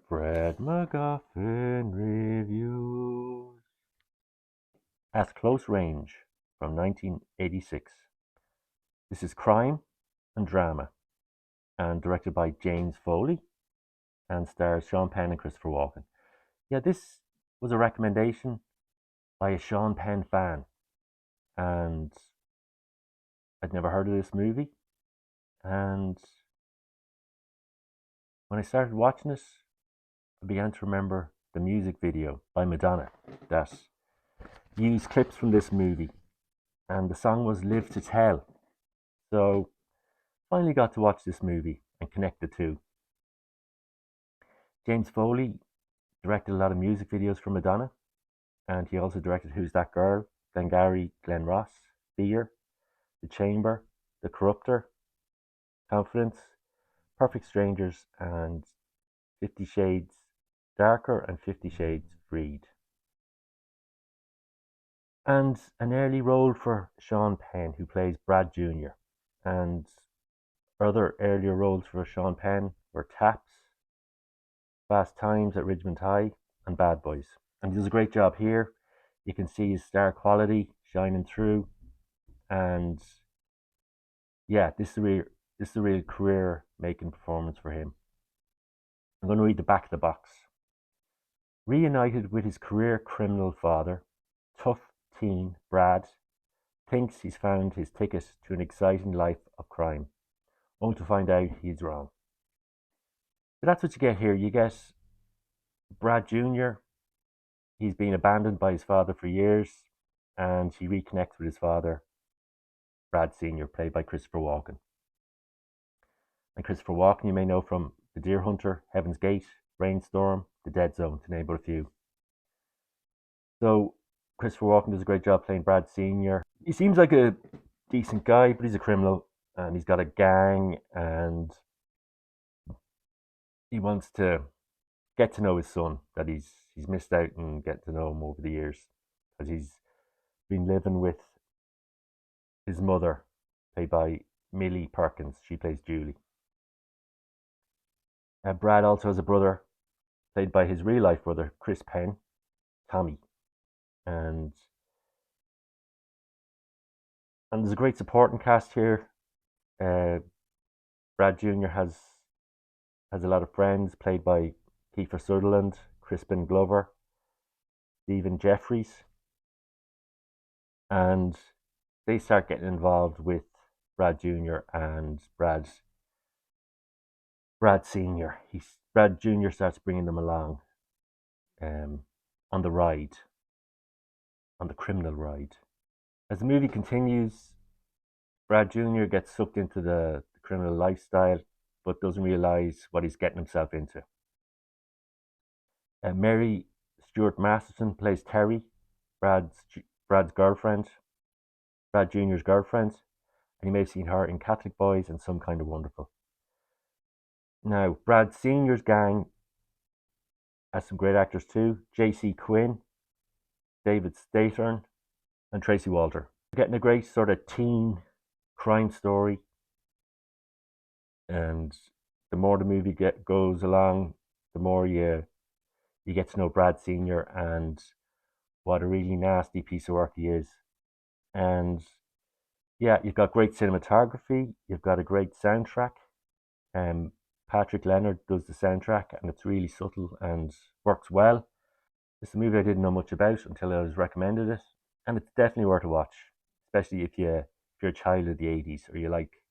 Fred MacGuffin Reviews at Close Range from 1986. This is crime and drama and directed by James Foley and stars Sean Penn and Christopher Walken. Yeah, this was a recommendation by a Sean Penn fan, and I'd never heard of this movie. And when I started watching this, I began to remember the music video by Madonna that used clips from this movie, and the song was Live to Tell. So finally got to watch this movie and connect the two. James Foley directed a lot of music videos for Madonna, and he also directed Who's That Girl, Glengarry Glen Ross, Fear, The Chamber, The Corruptor, Confidence, Perfect Strangers, and 50 Shades Darker and 50 Shades Freed. And an early role for Sean Penn, who plays Brad Jr. And other earlier roles for Sean Penn were Taps, Fast Times at Ridgemont High, and Bad Boys. And he does a great job here. You can see his star quality shining through. And yeah, this is a real career-making performance for him. I'm going to read the back of the box. Reunited with his career criminal father, tough teen Brad thinks he's found his ticket to an exciting life of crime, only to find out he's wrong. So that's what you get here. You get Brad Jr. He's been abandoned by his father for years, and he reconnects with his father, Brad Sr., played by Christopher Walken. And Christopher Walken, you may know from The Deer Hunter, Heaven's Gate, Rainstorm, The Dead Zone, to name but a few. So Christopher Walken does a great job playing Brad Sr. He seems like a decent guy, but he's a criminal, and he's got a gang, and he wants to get to know his son that he's missed out and get to know him over the years, because he's been living with his mother, played by Millie Perkins. She plays Julie. Brad also has a brother, played by his real life brother, Chris Penn, Tommy. And there's a great supporting cast here. Brad Jr. has a lot of friends, played by Kiefer Sutherland, Crispin Glover, Stephen Jeffries. And they start getting involved with Brad Jr. and Brad Sr. Brad Jr. starts bringing them along on the ride, on the criminal ride. As the movie continues, Brad Jr. gets sucked into the criminal lifestyle, but doesn't realize what he's getting himself into. Mary Stuart Masterson plays Terry, Brad's girlfriend, Brad Jr.'s girlfriend, and you may have seen her in Catholic Boys and Some Kind of Wonderful. Now, Brad Sr.'s gang has some great actors too. J.C. Quinn, David Staythorn, and Tracy Walter. We're getting a great sort of teen crime story, and the more the movie goes along, the more you get to know Brad Sr. and what a really nasty piece of work he is. And yeah, you've got great cinematography, you've got a great soundtrack. Patrick Leonard does the soundtrack, and it's really subtle and works well. It's a movie I didn't know much about until I was recommended it, and it's definitely worth a watch, especially if you're a child of the 80s or you like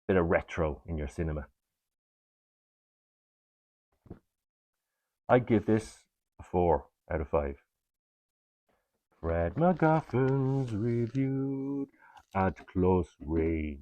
a bit of retro in your cinema. I'd give this a 4 out of 5. Fred MacGuffin's Reviewed at Close Range.